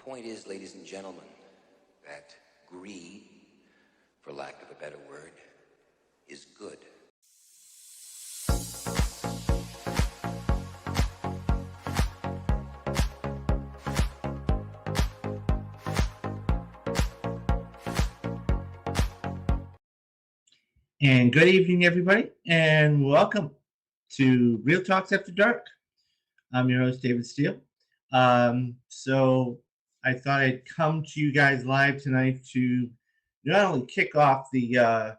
point is, ladies and gentlemen, that greed, for lack of a better word, is good. And good evening, everybody, and welcome to Real Talks After Dark. I'm your host, David Steele. So I thought I'd come to you guys live tonight to not only kick off the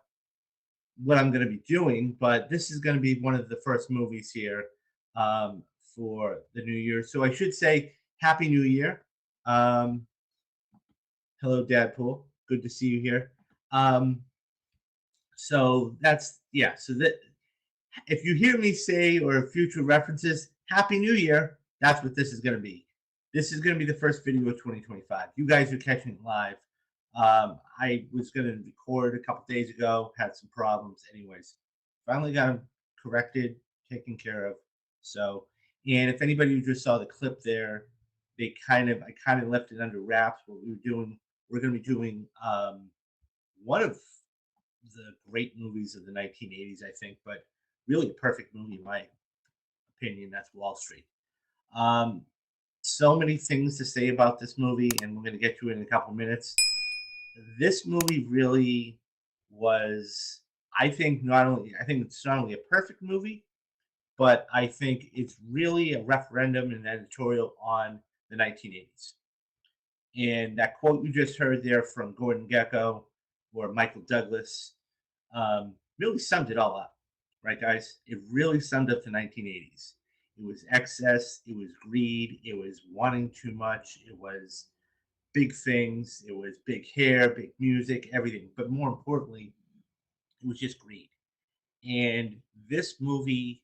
what I'm going to be doing, but this is going to be one of the first movies here for the new year. So I should say Happy New Year. Hello, Dadpool. Good to see you here. So that's So that if you hear me say or future references Happy New Year, that's what this is going to be. This is going to be the first video of 2025. You guys are catching it live. I was going to record a couple days ago, had some problems. Anyways, finally got them corrected, taken care of. So, and if anybody who just saw the clip there, I kind of left it under wraps. What we were doing, we're going to be doing one of the great movies of the 1980s, I think, but really a perfect movie in my opinion. That's Wall Street. So many things to say about this movie, and we're going to get to it in a couple minutes. This movie really was, I think it's not only a perfect movie, but I think it's really a referendum and editorial on the 1980s. And that quote you just heard there from Gordon Gekko or Michael Douglas really summed it all up, right, guys? It really summed up the 1980s. It was excess, it was greed, it was wanting too much, it was big things, it was big hair, big music, everything. But more importantly, it was just greed. And this movie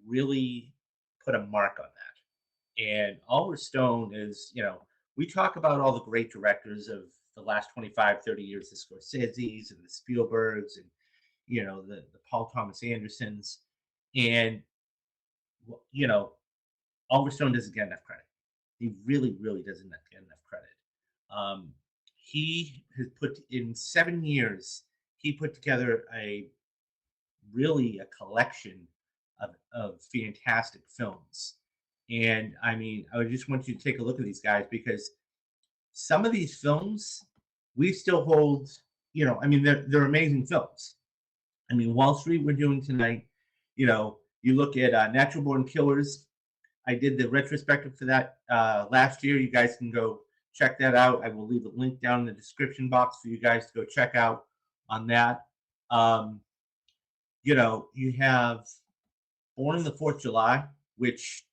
really put a mark on that. And Oliver Stone is, we talk about all the great directors of the last 25, 30 years, the Scorseses and the Spielbergs and, the Paul Thomas Andersons. And, Oliver Stone doesn't get enough credit. He really, really doesn't get enough credit. He has put in 7 years, he put together a collection of fantastic films. And I mean, I just want you to take a look at these guys because some of these films we still hold, they're amazing films. I mean, Wall Street we're doing tonight, you look at Natural Born Killers. I did the retrospective for that last year. You guys can go check that out. I will leave a link down in the description box for you guys to go check out on that. You have Born on the 4th of July, which,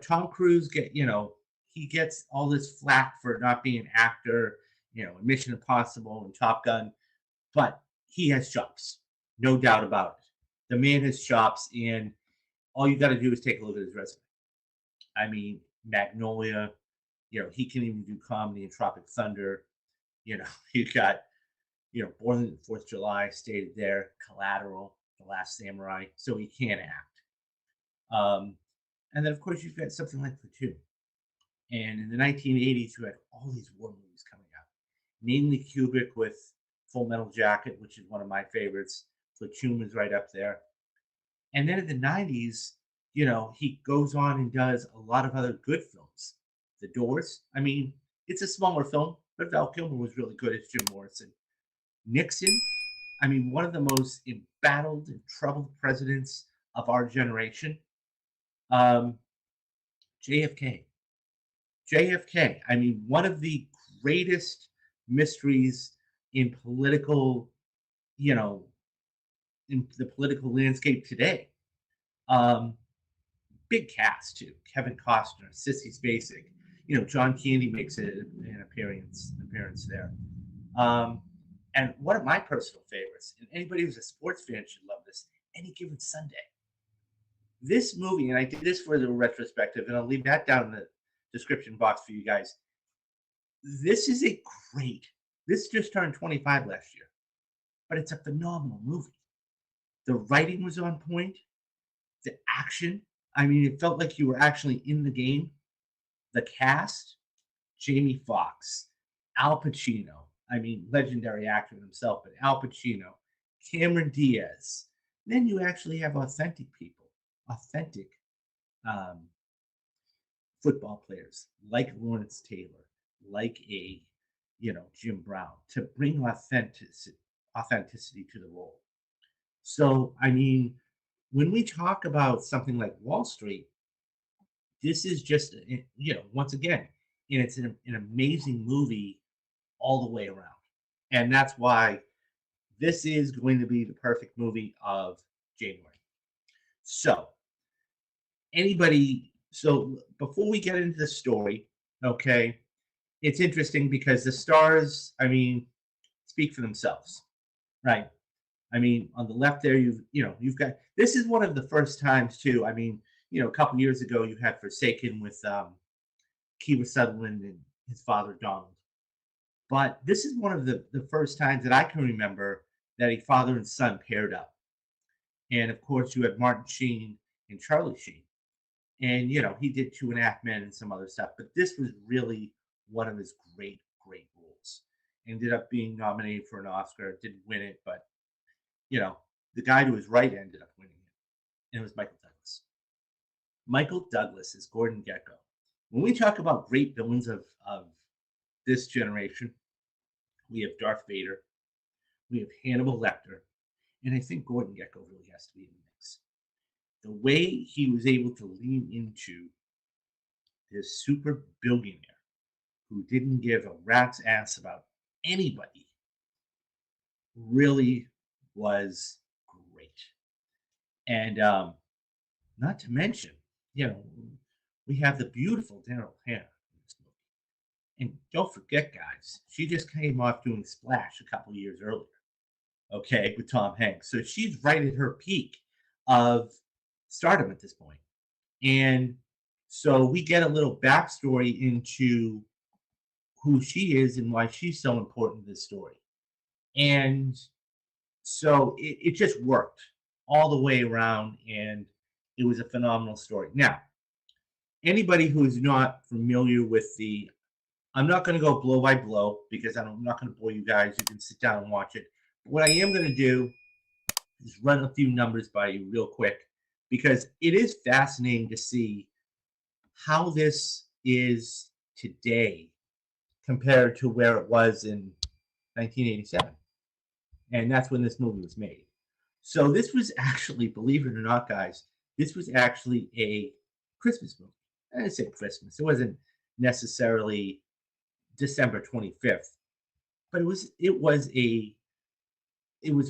Tom Cruise he gets all this flack for not being an actor, in Mission Impossible and Top Gun, but he has chops, no doubt about it. The man has chops, and all you got to do is take a look at his resume. I mean, Magnolia, he can even do comedy in Tropic Thunder. You got, Born on the 4th of July, stated there, Collateral, The Last Samurai, so he can act. And then, of course, you've got something like Platoon. And in the 1980s, you had all these war movies coming out, namely Kubrick with Full Metal Jacket, which is one of my favorites. Platoon was right up there. And then in the 90s, he goes on and does a lot of other good films. The Doors, I mean, it's a smaller film, but Val Kilmer was really good as Jim Morrison. Nixon, I mean, one of the most embattled and troubled presidents of our generation. JFK, I mean, one of the greatest mysteries in political, in the political landscape today. Big cast too. Kevin Costner, Sissy Spacek. John Candy makes an appearance there. And one of my personal favorites, and anybody who's a sports fan should love this, Any Given Sunday. This movie, and I did this for the retrospective, and I'll leave that down in the description box for you guys. This just turned 25 last year, but it's a phenomenal movie. The writing was on point. The action, I mean, it felt like you were actually in the game. The cast, Jamie Foxx, Al Pacino. I mean, legendary actor himself, but Al Pacino, Cameron Diaz. Then you actually have authentic people, authentic um, football players like Lawrence Taylor, like a Jim Brown, to bring authenticity to the role. So I mean, when we talk about something like Wall Street, this is just once again, and it's an amazing movie all the way around, and that's why this is going to be the perfect movie of January. So so before we get into the story, okay, it's interesting because the stars, I mean, speak for themselves, right? I mean, on the left there, you've got, this is one of the first times too. I mean, a couple years ago, you had Forsaken with Kiefer Sutherland and his father Donald, but this is one of the first times that I can remember that a father and son paired up. And of course, you had Martin Sheen and Charlie Sheen, and he did 2.5 Men and some other stuff, but this was really one of his great roles. Ended up being nominated for an Oscar, didn't win it, but the guy to his right ended up winning it, and it was Michael Douglas. Michael Douglas is Gordon Gekko. When we talk about great villains of this generation, we have Darth Vader, we have Hannibal Lecter, and I think Gordon Gekko really has to be in the mix. The way he was able to lean into this super billionaire who didn't give a rat's ass about anybody really was great. And not to mention, we have the beautiful Daryl Hannah in this movie. And don't forget, guys, she just came off doing Splash a couple years earlier, okay, with Tom Hanks. So she's right at her peak of stardom at this point. And so we get a little backstory into who she is and why she's so important to this story. And so it just worked all the way around, and it was a phenomenal story. Now, anybody who is not familiar with I'm not going to go blow by blow because I'm not going to bore you guys. You can sit down and watch it. But what I am going to do is run a few numbers by you real quick, because it is fascinating to see how this is today compared to where it was in 1987. And that's when this movie was made. So this was actually, believe it or not, guys, this was actually a Christmas movie. I didn't say Christmas. It wasn't necessarily December 25th, but it was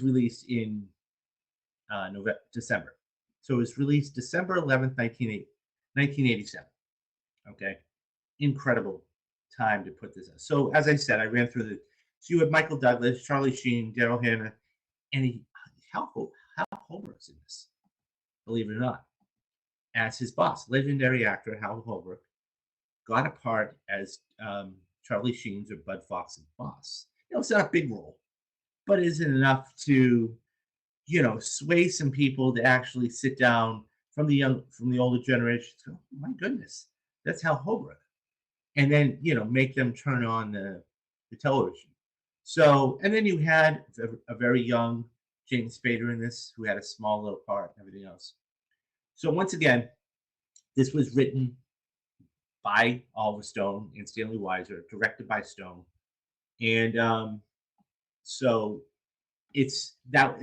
released in December. So it was released December 11th, 1987. Okay. Incredible time to put this out. So as I said, I ran through so you have Michael Douglas, Charlie Sheen, Daryl Hannah, and Hal Holbrook's in this, believe it or not, as his boss. Legendary actor Hal Holbrook got a part as Charlie Sheen's or Bud Fox's boss. It's not a big role, but isn't enough to, sway some people to actually sit down from the older generation. Go, oh, my goodness, that's Hal Holbrook, and then make them turn on the television. So, and then you had a very young James Spader in this, who had a small little part and everything else. So once again, this was written by Oliver Stone and Stanley Weiser, directed by Stone, and so it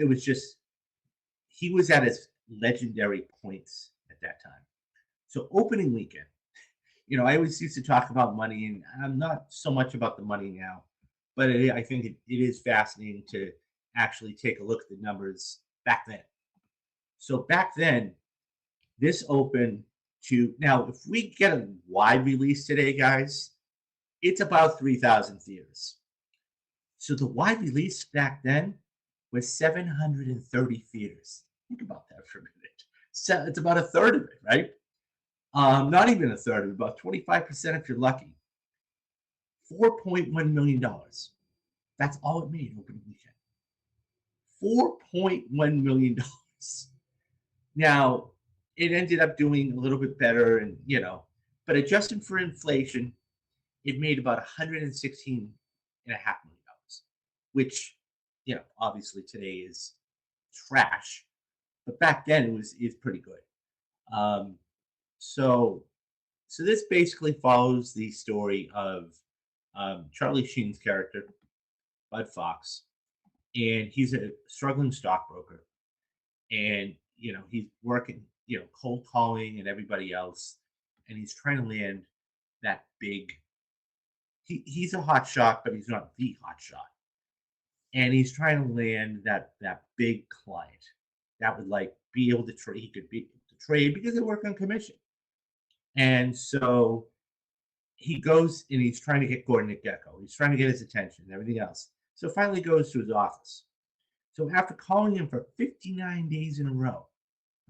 was just, he was at his legendary points at that time. So opening weekend, I always used to talk about money, and I'm not so much about the money now, but I think it is fascinating to actually take a look at the numbers back then. So back then, this opened to, now if we get a wide release today, guys, it's about 3,000 theaters. So the wide release back then was 730 theaters. Think about that for a minute. So it's about a third of it, right? Not even a third of it, about 25% if you're lucky. $4.1 million. That's all it made opening weekend. $4.1 million. Now, it ended up doing a little bit better, and but adjusting for inflation, it made about $116.5 million, which, obviously today is trash, but back then is pretty good. Um, so so this basically follows the story of Charlie Sheen's character, Bud Fox, and he's a struggling stockbroker, and he's working, cold calling and everybody else, and he's trying to land that big. He's a hot shot, but he's not the hot shot, and he's trying to land that big client that would like be able to trade. He could be to trade because they work on commission, and so he goes and he's trying to get Gordon Gekko. He's trying to get his attention and everything else. So finally goes to his office. So after calling him for 59 days in a row,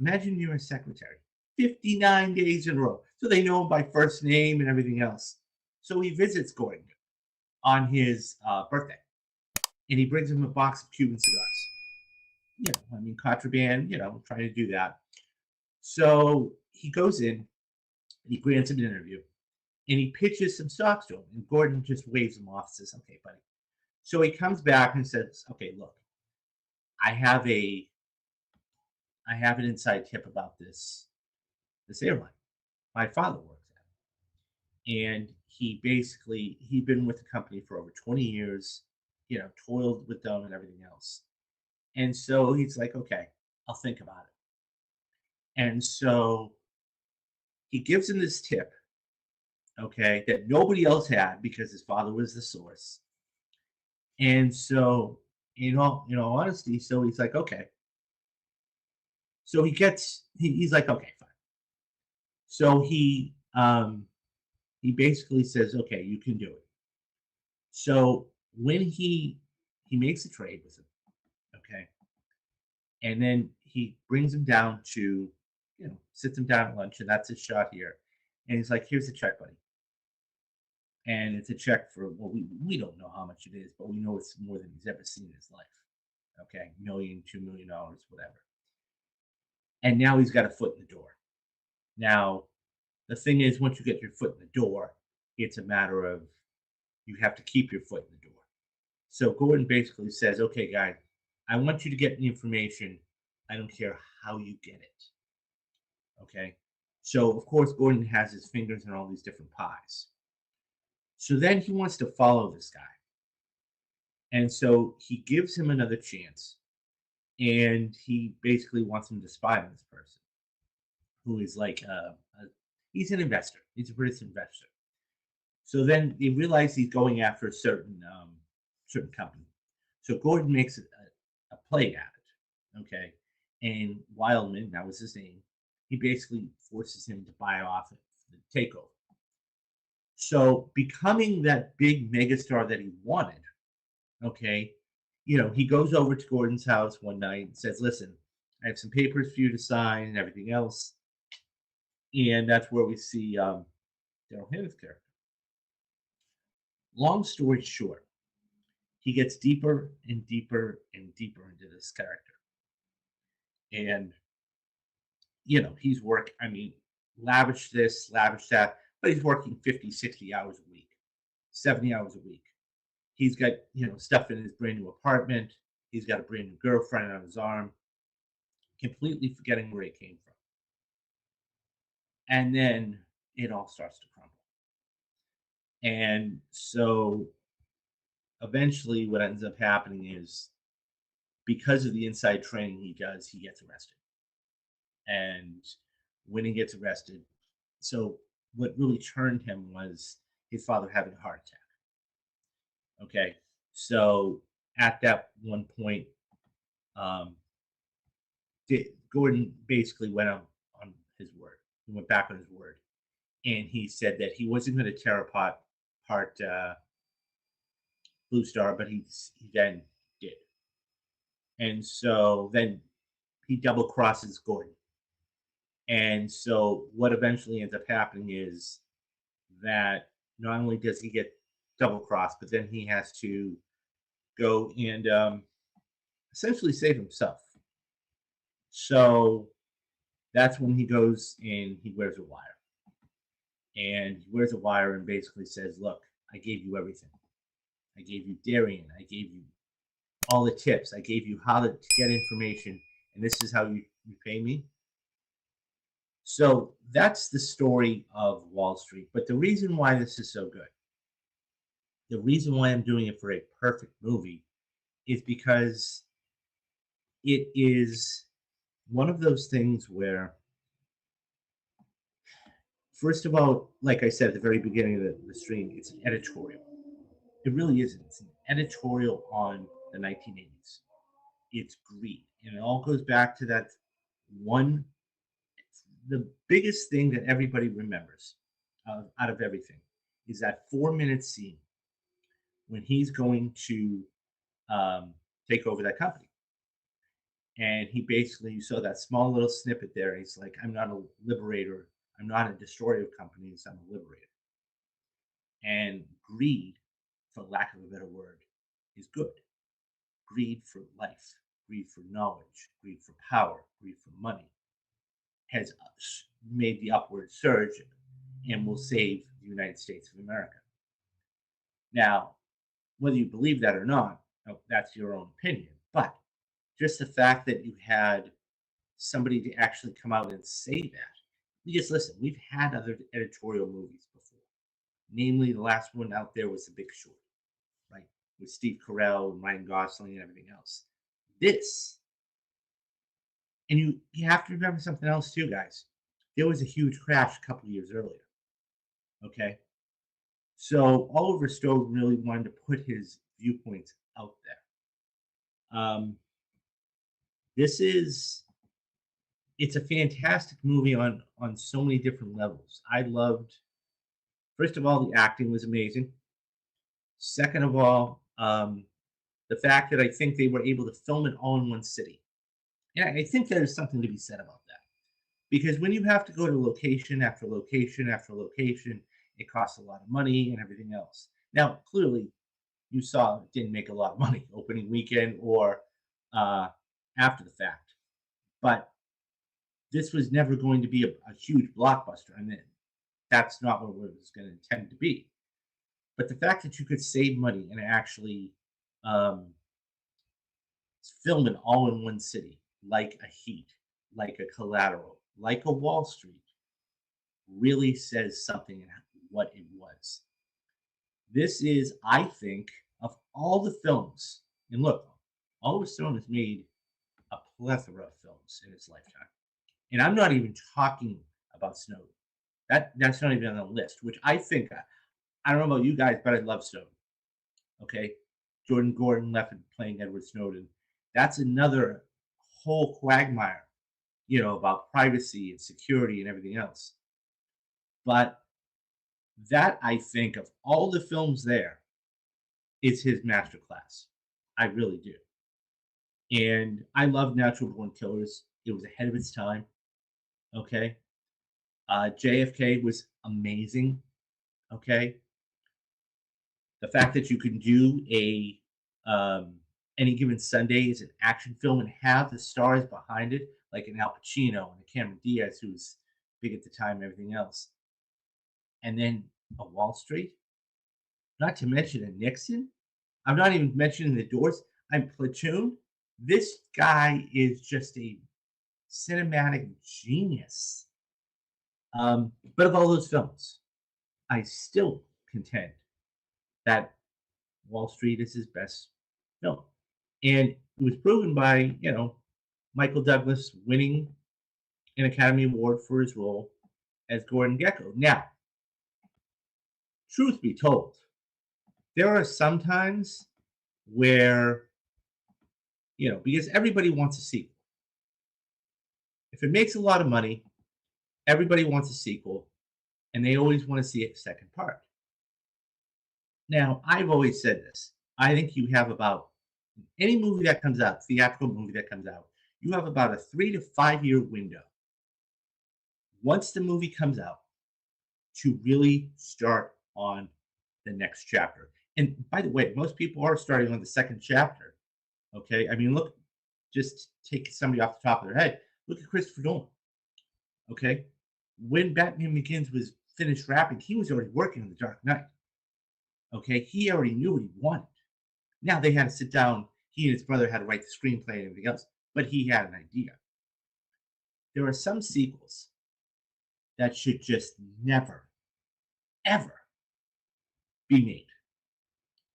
imagine you're a secretary, 59 days in a row. So they know him by first name and everything else. So he visits Gordon on his birthday, and he brings him a box of Cuban cigars. Contraband, trying to do that. So he goes in, and he grants him an interview, and he pitches some stocks to him, and Gordon just waves him off and says, "Okay, buddy." So he comes back and says, "Okay, look, I have an inside tip about this airline. My father works at it, and he'd been with the company for over 20 years, toiled with them and everything else. And so he's like, okay, I'll think about it." And so he gives him this tip, okay, that nobody else had because his father was the source. And so, in all honesty, so he's like, okay. So he's like, okay, fine. So he basically says, okay, you can do it. So when he makes a trade with him, okay, and then he brings him down to, sits him down at lunch, and that's his shot here. And he's like, "Here's the check, buddy." And it's a check for, well, we don't know how much it is, but we know it's more than he's ever seen in his life. Okay, million, $2 million, whatever. And now he's got a foot in the door. Now, the thing is, once you get your foot in the door, it's a matter of you have to keep your foot in the door. So Gordon basically says, "Okay, guy, I want you to get the information. I don't care how you get it." Okay. So of course Gordon has his fingers in all these different pies. So then he wants to follow this guy. And so he gives him another chance. And he basically wants him to spy on this person who is like he's an investor. He's a British investor. So then they realize he's going after a certain company. So Gordon makes a play at it. Okay. And Wildman, that was his name, he basically forces him to buy off the takeover. So becoming that big megastar that he wanted, okay, he goes over to Gordon's house one night and says, "Listen, I have some papers for you to sign and everything else." And that's where we see Daryl Hannah's character. Long story short, he gets deeper and deeper and deeper into this character. And, he's lavish this, lavish that, but he's working 50, 60 hours a week, 70 hours a week. He's got, stuff in his brand new apartment. He's got a brand new girlfriend on his arm, completely forgetting where he came from. And then it all starts to crumble. And so eventually what ends up happening is because of the inside training he does, he gets arrested. And when he gets arrested, so what really turned him was his father having a heart attack. Okay. So at that one point, um, Gordon basically went on his word. He went back on his word. And he said that he wasn't going to tear apart Blue Star, but he then did. And so then he double crosses Gordon. And so what eventually ends up happening is that not only does he get double crossed, but then he has to go and essentially save himself. So that's when he goes and he wears a wire. And he wears a wire and basically says, look, I gave you everything. I gave you Darien. I gave you all the tips. I gave you how to get information. And this is how you pay me. So that's the story of Wall Street. But the reason why this is so good, the reason why I'm doing it for a perfect movie, is because it is one of those things where, first of all, like I said at the very beginning of the stream, it's an editorial. It really isn't. It's an editorial on the 1980s. It's greed. And it all goes back to that one, the biggest thing that everybody remembers out of everything is that 4 minute scene when he's going to take over that company. And he basically, you saw that small little snippet there. He's like, I'm not a liberator. I'm not a destroyer of companies. I'm a liberator. And greed, for lack of a better word, is good. Greed for life, greed for knowledge, greed for power, greed for money has made the upward surge and will save the United States of America. Now, whether you believe that or not, that's your own opinion. But just the fact that you had somebody to actually come out and say that. Because listen, we've had other editorial movies before. Namely, the last one out there was The Big Short, right? With Steve Carell and Ryan Gosling and everything else. This, and you have to remember something else too, guys. There was a huge crash a couple years earlier. Okay? So Oliver Stone really wanted to put his viewpoints out there. This is, it's a fantastic movie on so many different levels. I loved, first of all, the acting was amazing. Second of all, the fact that I think they were able to film it all in one city. And I think there's something to be said about that. Because when you have to go to location after location after location, it costs a lot of money and everything else. Now, clearly, you saw it didn't make a lot of money opening weekend or after the fact. But this was never going to be a huge blockbuster. I mean, that's not what it was going to intend to be. But the fact that you could save money and actually film it all in one city, like a Heat, like a Collateral, like a Wall Street, really says something in what it was. This is, I think, of all the films, and look, Oliver Stone has made a plethora of films in his lifetime. And I'm not even talking about Snowden. That's not even on the list, which I think, I don't know about you guys, but I love Snowden. Okay? Gordon Levitt playing Edward Snowden. That's another whole quagmire, about privacy and security and everything else. But that, I think, of all the films there, is his masterclass. I really do. And I love Natural Born Killers. It was ahead of its time. Okay. JFK was amazing. Okay. The fact that you can do a Any Given Sunday is an action film and have the stars behind it, like an Al Pacino and a Cameron Diaz, who's big at the time and everything else. And then a Wall Street, not to mention a Nixon. I'm not even mentioning The Doors. I'm Platoon. This guy is just a cinematic genius. But of all those films, I still contend that Wall Street is his best film. And it was proven by, Michael Douglas winning an Academy Award for his role as Gordon Gekko. Now, truth be told, there are some times where, because everybody wants a sequel. If it makes a lot of money, everybody wants a sequel, and they always want to see a second part. Now, I've always said this. I think you have about any movie that comes out, theatrical movie that comes out, you have about a 3 to 5 year window once the movie comes out to really start on the next chapter. And by the way, most people are starting on the second chapter. Okay. I mean, look, just take somebody off the top of their head. Look at Christopher Nolan. Okay. When Batman Begins was finished rapping, he was already working on The Dark Knight. Okay, he already knew what he wanted. Now they had to sit down. He and his brother had to write the screenplay and everything else, but he had an idea. There are some sequels that should just never, ever be made.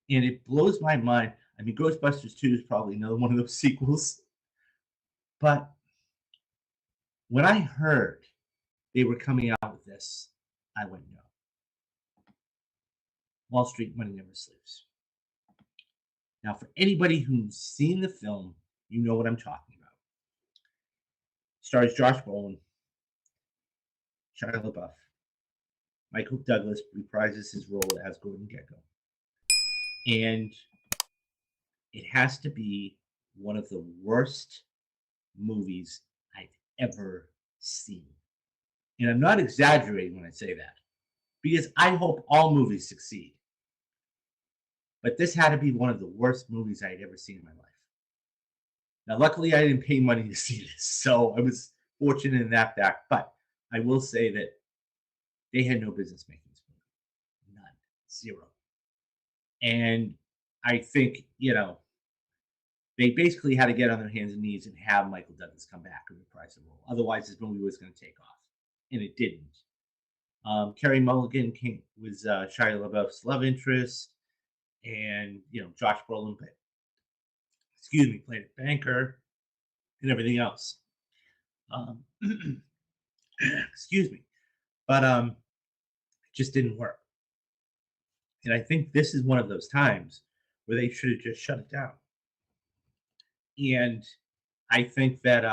And it blows my mind. I mean, Ghostbusters 2 is probably another one of those sequels. But when I heard they were coming out with this, I went, no. Wall Street Money Never Sleeps. Now, for anybody who's seen the film, you know what I'm talking about. Stars Josh Brolin, Shia LaBeouf. Michael Douglas reprises his role as Gordon Gekko. And it has to be one of the worst movies I've ever seen. And I'm not exaggerating when I say that, because I hope all movies succeed. But this had to be one of the worst movies I had ever seen in my life. Now, luckily, I didn't pay money to see this, so I was fortunate in that fact. But I will say that they had no business making this movie. None. Zero. And I think, they basically had to get on their hands and knees and have Michael Douglas come back and reprise the role. Otherwise, this movie was going to take off. And it didn't. Carey Mulligan was Shia LaBeouf's love interest. And, Josh Brolin played a banker and everything else. Excuse me. But it just didn't work. And I think this is one of those times where they should have just shut it down. And I think that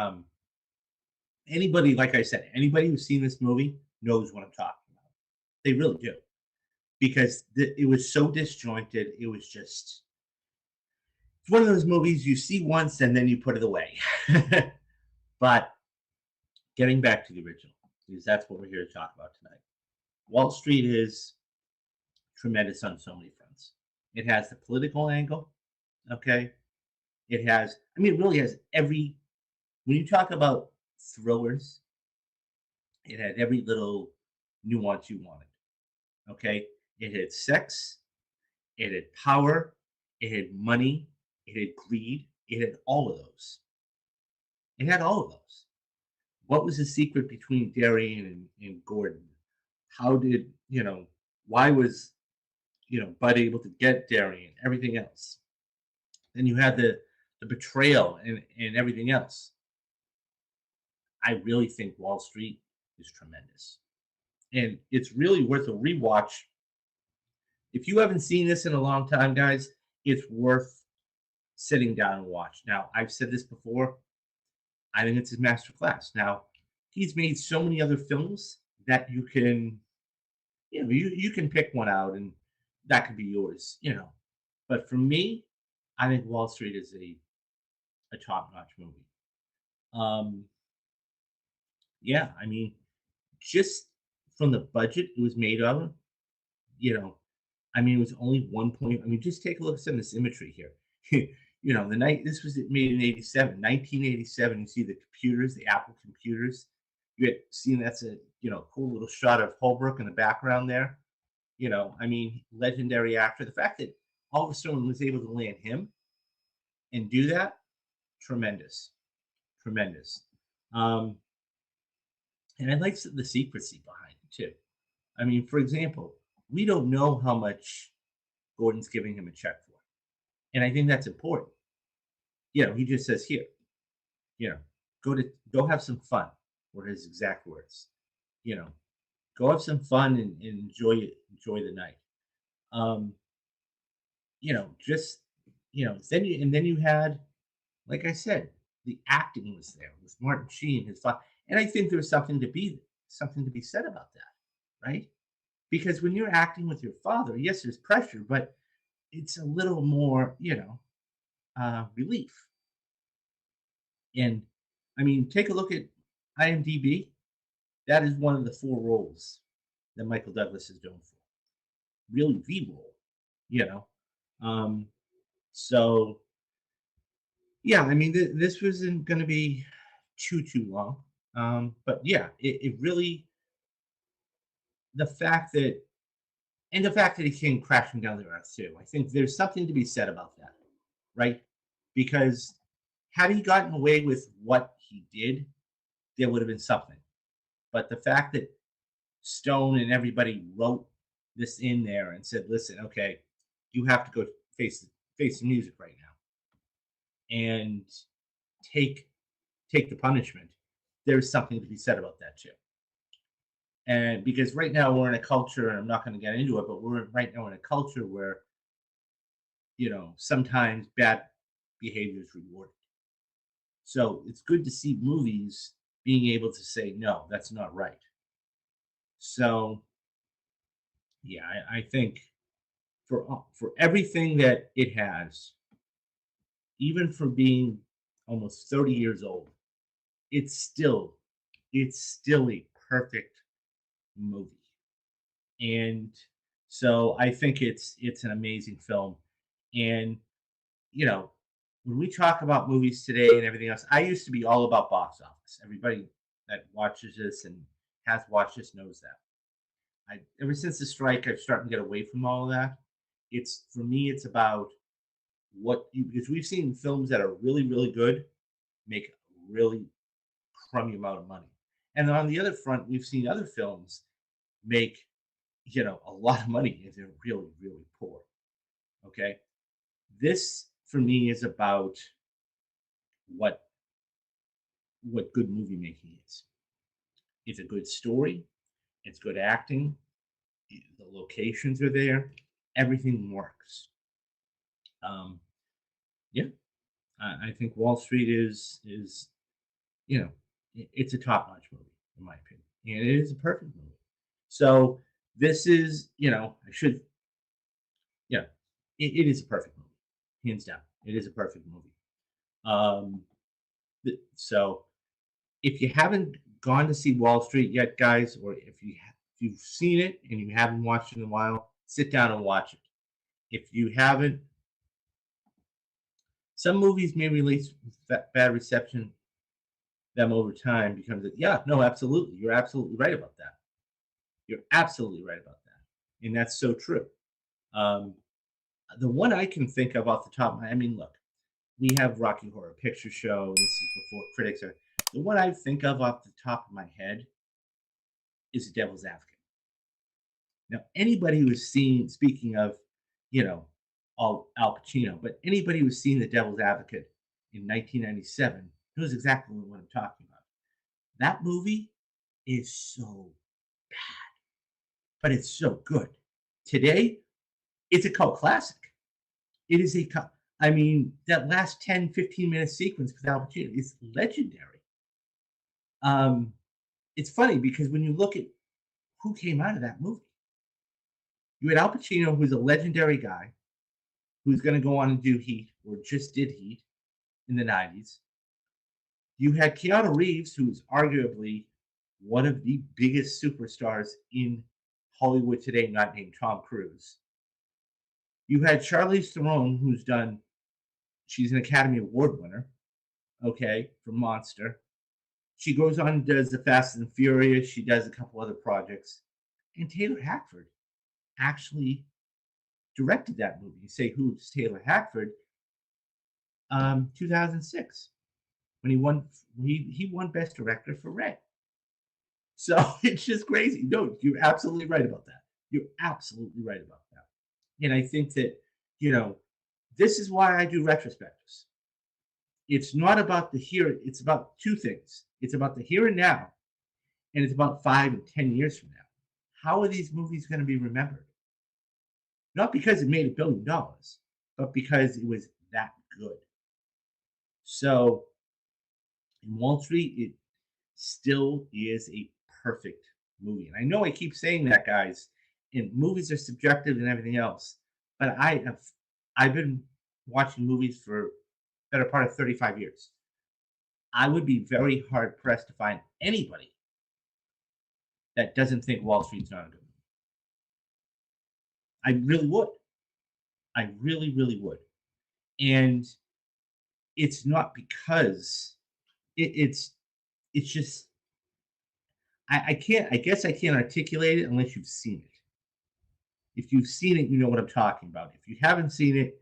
anybody, like I said, anybody who's seen this movie knows what I'm talking about. They really do. Because it was so disjointed. It was just, it's one of those movies you see once and then you put it away. But getting back to the original, because that's what we're here to talk about tonight. Wall Street is tremendous on so many fronts. It has the political angle, okay? It really has when you talk about thrillers, it had every little nuance you wanted, okay? It had sex, it had power, it had money, it had greed, it had all of those. It had all of those. What was the secret between Darian and Gordon? How did, why was, Bud able to get Darian? Everything else. Then you had the betrayal and everything else. I really think Wall Street is tremendous. And it's really worth a rewatch. If you haven't seen this in a long time, guys, it's worth sitting down and watch. Now, I've said this before. I think it's his masterclass. Now, he's made so many other films that you can, you can pick one out and that could be yours, But for me, I think Wall Street is a top-notch movie. Yeah, I mean, just from the budget it was made of, it was only 1 point. I mean, just take a look at some of this imagery here. This was made in 1987. You see the computers, the Apple computers. You had seen that's a cool little shot of Holbrook in the background there. Legendary actor. The fact that Oliver Stone was able to land him and do that, tremendous. And I like the secrecy behind it too. I mean, for example, we don't know how much Gordon's giving him a check for. And I think that's important. He just says, here, go have some fun, were his exact words. Go have some fun and enjoy the night. Then you had, like I said, the acting was there with Martin Sheen, his father. And I think there's something to be said about that, right? Because when you're acting with your father, yes, there's pressure, but it's a little more, relief. And take a look at IMDb. That is one of the 4 roles that Michael Douglas is known for. Really, the role, So, yeah, this wasn't going to be too long. But yeah, it really, the fact that and the fact that he came crashing down to earth too. I think there's something to be said about that, right? Because had he gotten away with what he did, there would have been something. But the fact that Stone and everybody wrote this in there and said, "Listen, okay, you have to go face the music right now and take take the punishment." There's something to be said about that too. And because right now we're in a culture, and I'm not going to get into it, but we're right now in a culture where sometimes bad behavior is rewarded. So it's good to see movies being able to say, no, that's not right. So yeah, I think for everything that it has, even for being almost 30 years old, it's still it's still a perfect movie. And so I think it's an amazing film. And you know, when we talk about movies today and everything else, I used to be all about box office. Everybody that watches this and has watched this knows that. I ever since the strike, I've started to get away from all of that. It's for me, it's about because we've seen films that are really, really good make a really crummy amount of money. And on the other front, we've seen other films make, a lot of money if they're really, really poor. Okay. This for me is about what what good movie making is. It's a good story, it's good acting, the locations are there, everything works. Um, yeah, I think Wall Street is you know it's a top notch movie in my opinion, and it is a perfect movie. So this is I should yeah it is a perfect movie, hands down. It is a perfect movie. Um, so if you haven't gone to see Wall Street yet, guys, or if you've seen it and you haven't watched it in a while, sit down and watch it. If you haven't, some movies may release with bad reception them over time becomes it. Yeah, no, absolutely, you're absolutely right about that. You're absolutely right about that, and that's so true. Um, the one I can think of off the top of my, I mean, look, we have Rocky Horror Picture Show. And this is before critics are. The one I think of off the top of my head is The Devil's Advocate. Now, anybody who's seen, speaking of, you know, Al Pacino, but anybody who's seen The Devil's Advocate in 1997 knows exactly what I'm talking about. That movie is so bad, but it's so good. Today, it's a cult classic. It is I mean, that last 10, 15-minute sequence with Al Pacino is legendary. Um, it's funny because when you look at who came out of that movie, you had Al Pacino, who's a legendary guy, who's going to go on and do Heat, or just did Heat in the 90s. You had Keanu Reeves, who's arguably one of the biggest superstars in Hollywood today, not named Tom Cruise. You had Charlize Theron, she's an Academy Award winner, okay, for Monster. She goes on and does The Fast and Furious. She does a couple other projects. And Taylor Hackford actually directed that movie. You say, who's Taylor Hackford? 2006, when he won Best Director for Red. So it's just crazy. No, you're absolutely right about that. You're absolutely right about that. And I think that this is why I do retrospectives. It's not about the here. It's about two things. It's about the here and now, and it's about 5 and 10 years from now. How are these movies going to be remembered? Not because it made $1 billion, but because it was that good. So in Wall Street, it still is a perfect movie. And I know I keep saying that, guys, and movies are subjective and everything else, but I've been watching movies for better part of 35 years. I would be very hard pressed to find anybody that doesn't think Wall Street's not a good movie. I really would. I really, really would. And it's not because it's just I can't. I guess I can't articulate it unless you've seen it. If you've seen it, you know what I'm talking about. If you haven't seen it,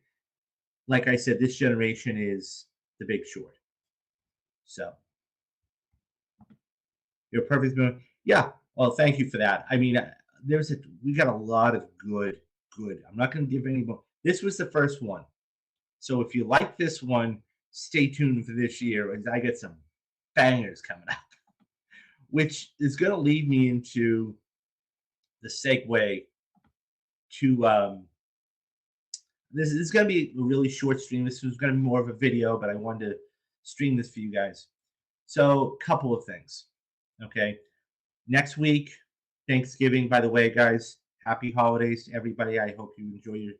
like I said, this generation is The Big Short. So you're a perfect. Yeah. Well, thank you for that. I mean, we got a lot of good. I'm not going to give any more. This was the first one. So if you like this one, stay tuned for this year as I get some bangers coming up, which is going to lead me into the segue to this is going to be a really short stream. This was going to be more of a video, but I wanted to stream this for you guys. So, couple of things. Okay. Next week, Thanksgiving, by the way, guys, happy holidays to everybody. I hope you enjoy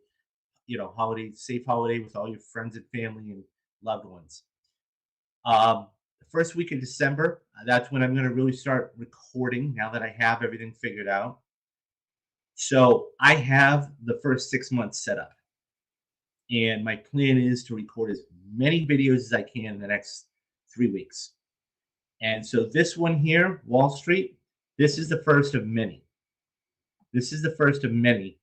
your holiday, safe holiday with all your friends and family and loved ones. The first week of December, that's when I'm going to really start recording now that I have everything figured out. So I have the first 6 months set up. And my plan is to record as many videos as I can in the next 3 weeks. And so this one here, Wall Street, this is the first of many. This is the first of many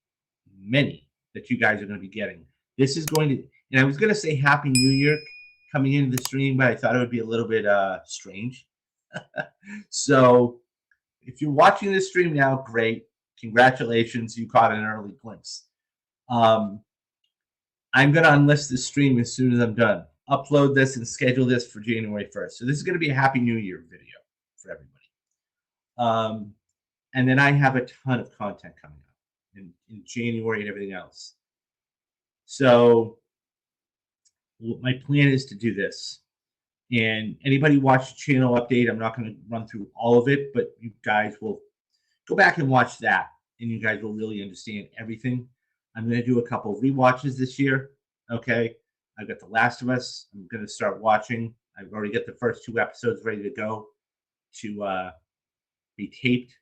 that you guys are going to be getting. This is going to, and I was going to say Happy New Year coming into the stream, but I thought it would be a little bit strange. So if you're watching this stream now, great. Congratulations, you caught an early glimpse. I'm going to unlist the stream as soon as I'm done. Upload this and schedule this for January 1st. So this is going to be a Happy New Year video for everybody. And then I have a ton of content coming up in January and everything else. So my plan is to do this. And anybody watch the channel update, I'm not going to run through all of it, but you guys will go back and watch that, and you guys will really understand everything. I'm going to do a couple of rewatches this year. Okay. I've got The Last of Us. I'm going to start watching. I've already got the first 2 episodes ready to go to be taped.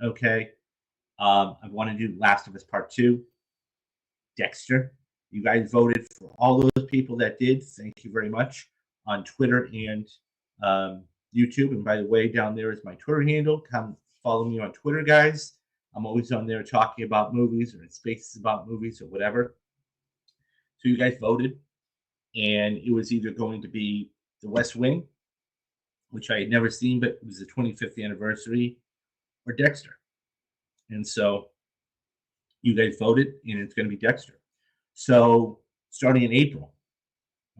Okay. I want to do Last of Us Part 2. Dexter. You guys voted for all those people that did. Thank you very much on Twitter and YouTube. And by the way, down there is my Twitter handle. Come follow me on Twitter, guys. I'm always on there talking about movies or in spaces about movies or whatever. So you guys voted. And it was either going to be The West Wing, which I had never seen, but it was the 25th anniversary, or Dexter. And so you guys voted, and it's going to be Dexter. So starting in April,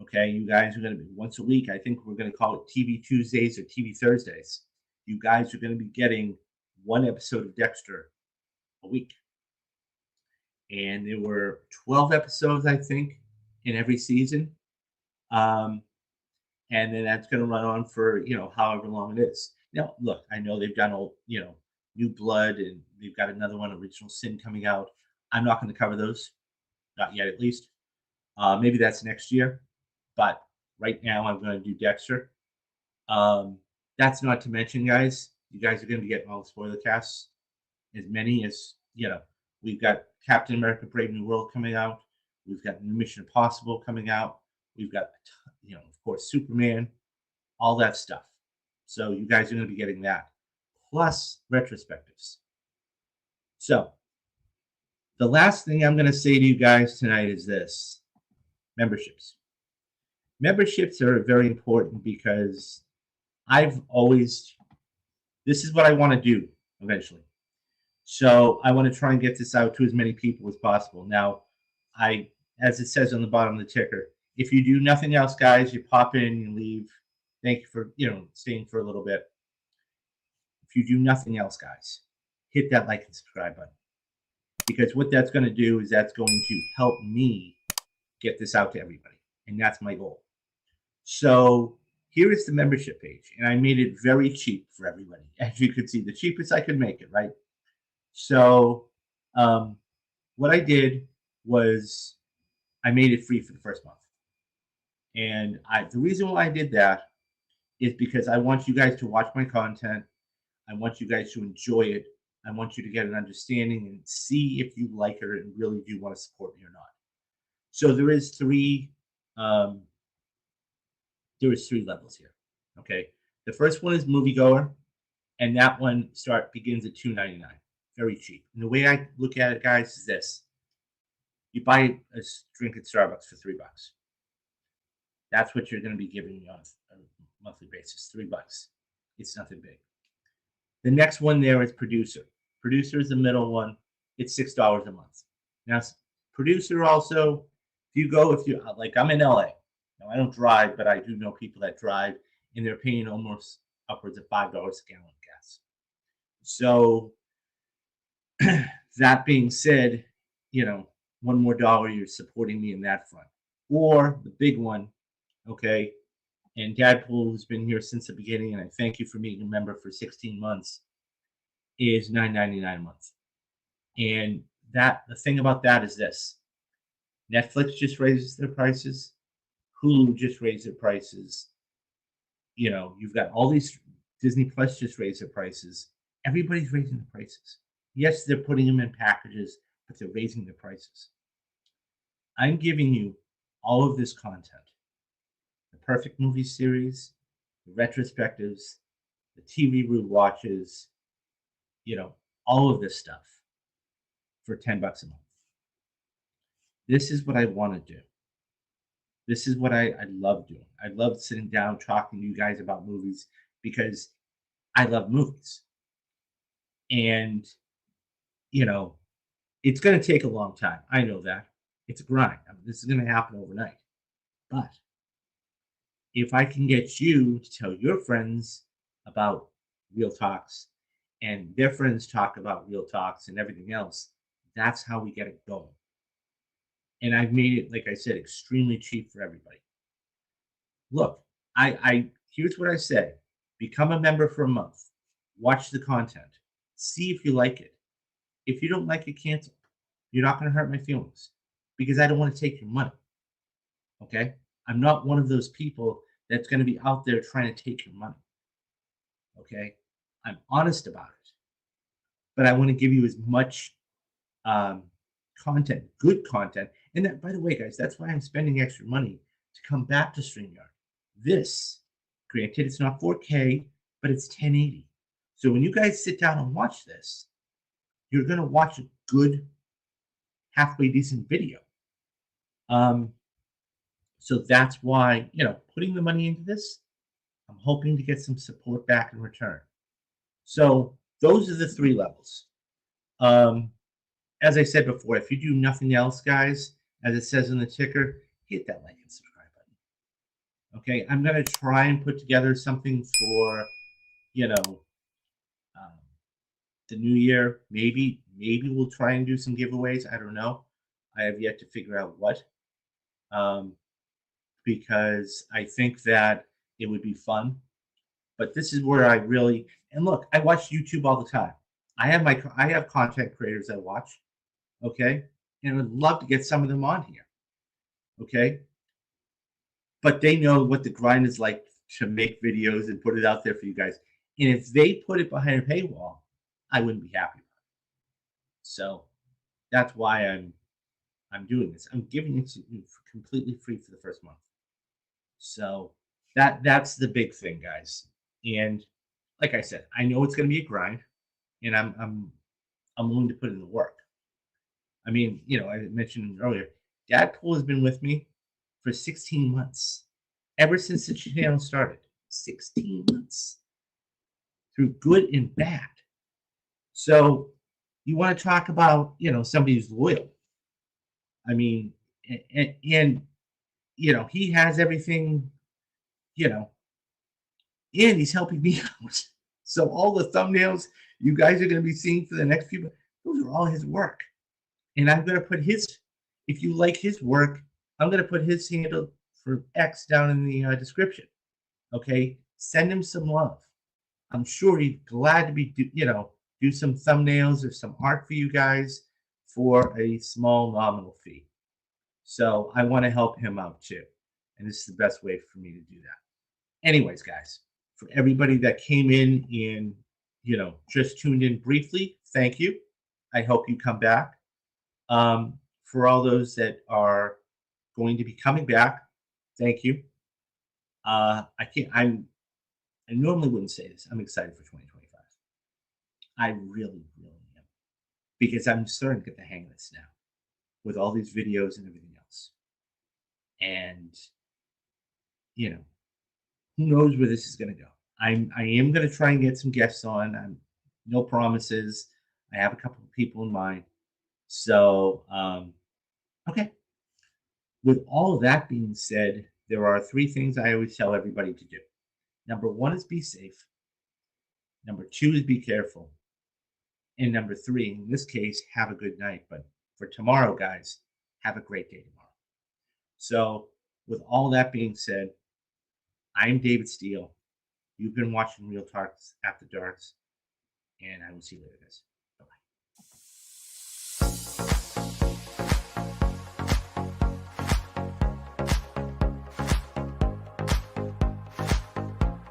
okay, you guys are going to be once a week. I think we're going to call it TV Tuesdays or TV Thursdays. You guys are going to be getting 1 episode of Dexter a week. And there were 12 episodes, I think, in every season. And then that's going to run on for, however long it is. Now, look, I know they've done, New Blood, and they've got another one, Original Sin, coming out. I'm not going to cover those. Not yet, at least. Maybe that's next year. But right now, I'm going to do Dexter. That's not to mention, guys, you guys are going to be getting all the spoiler casts. As many as, we've got Captain America Brave New World coming out. We've got New Mission Impossible coming out. We've got, of course, Superman, all that stuff. So you guys are going to be getting that. Plus retrospectives. So the last thing I'm going to say to you guys tonight is this. Memberships. Memberships are very important because this is what I want to do eventually. So I want to try and get this out to as many people as possible. Now, as it says on the bottom of the ticker, if you do nothing else, guys, you pop in, you leave. Thank you for, staying for a little bit. If you do nothing else, guys, hit that like and subscribe button. Because what that's going to do is that's going to help me get this out to everybody. And that's my goal. So here is the membership page. And I made it very cheap for everybody. As you can see, the cheapest I could make it, right? So what I did was I made it free for the first month. And the reason why I did that is because I want you guys to watch my content. I want you guys to enjoy it. I want you to get an understanding and see if you like it and really do want to support me or not. So there is three levels here. Okay. The first one is moviegoer, and that one begins at $2.99. Very cheap. And the way I look at it, guys, is this: you buy a drink at Starbucks for $3. That's what you're going to be giving me on a monthly basis. $3. It's nothing big. The next one there is Producer. Producer is the middle one. It's $6 a month. Now, Producer also, if you like, I'm in LA. Now, I don't drive, but I do know people that drive, and they're paying almost upwards of $5 a gallon of gas. So, that being said, one more dollar, you're supporting me in that front. Or the big one, okay, and Dadpool, who's been here since the beginning, and I thank you for being a member for 16 months, is $9.99 a month. And the thing about that is this: Netflix just raises their prices, Hulu just raised their prices. You've got all these, Disney Plus just raised their prices. Everybody's raising the prices. Yes, they're putting them in packages, but they're raising the prices. I'm giving you all of this content: the Perfect Movie Series, the retrospectives, the TV rewatches, all of this stuff for $10 a month. This is what I want to do. This is what I love doing. I love sitting down talking to you guys about movies because I love movies. And, it's going to take a long time. I know that. It's a grind. This is going to happen overnight. But if I can get you to tell your friends about Real Talks, and their friends talk about Real Talks and everything else, that's how we get it going. And I've made it, like I said, extremely cheap for everybody. Look, here's what I say: become a member for a month, watch the content, see if you like it. If you don't like it, cancel. You're not going to hurt my feelings because I don't want to take your money. Okay? I'm not one of those people that's going to be out there trying to take your money. Okay? I'm honest about it. But I want to give you as much content, good content. And that, by the way, guys, that's why I'm spending extra money to come back to StreamYard. This, granted, it's not 4K, but it's 1080. So when you guys sit down and watch this, you're going to watch a good, halfway decent video. So that's why, putting the money into this, I'm hoping to get some support back in return. So those are the 3 levels. As I said before, if you do nothing else, guys, as it says in the ticker, hit that like and subscribe button. Okay, I'm going to try and put together something for, the new year. Maybe we'll try and do some giveaways. I don't know. I have yet to figure out what. Because I think that it would be fun. But this is where I really, and look, I watch YouTube all the time. I have content creators I watch, okay? And I'd love to get some of them on here, okay? But they know what the grind is like to make videos and put it out there for you guys. And if they put it behind a paywall, I wouldn't be happy about it. So that's why I'm doing this. I'm giving it to you completely free for the first month. So that's the big thing, guys. And like I said, I know it's going to be a grind, and I'm willing to put in the work. I mean, I mentioned earlier, Dadpool has been with me for 16 months, ever since the channel started. 16 months, through good and bad. So you want to talk about, somebody who's loyal. I mean, and he has everything, and he's helping me out. So all the thumbnails you guys are going to be seeing for the next few, those are all his work. And I'm going to put if you like his work, I'm going to put his handle for X down in the description. Okay? Send him some love. I'm sure he's glad to do some thumbnails or some art for you guys for a small nominal fee. So I want to help him out too. And this is the best way for me to do that. Anyways, guys, for everybody that came in and, just tuned in briefly, thank you. I hope you come back. For all those that are going to be coming back, thank you. I normally wouldn't say this. I'm excited for 2025. I really, really am. Because I'm starting to get the hang of this now with all these videos and everything else. And, you know, who knows where this is going to go. I am going to try and get some guests on. I'm no promises. I have a couple of people in mind. So, okay. With all of that being said, there are 3 things I always tell everybody to do. Number 1 is be safe. Number 2 is be careful. And number 3, in this case, have a good night. But for tomorrow, guys, have a great day tomorrow. So, with all that being said, I'm David Steele. You've been watching Real Talks After Darks, and I will see you later, guys. Bye-bye.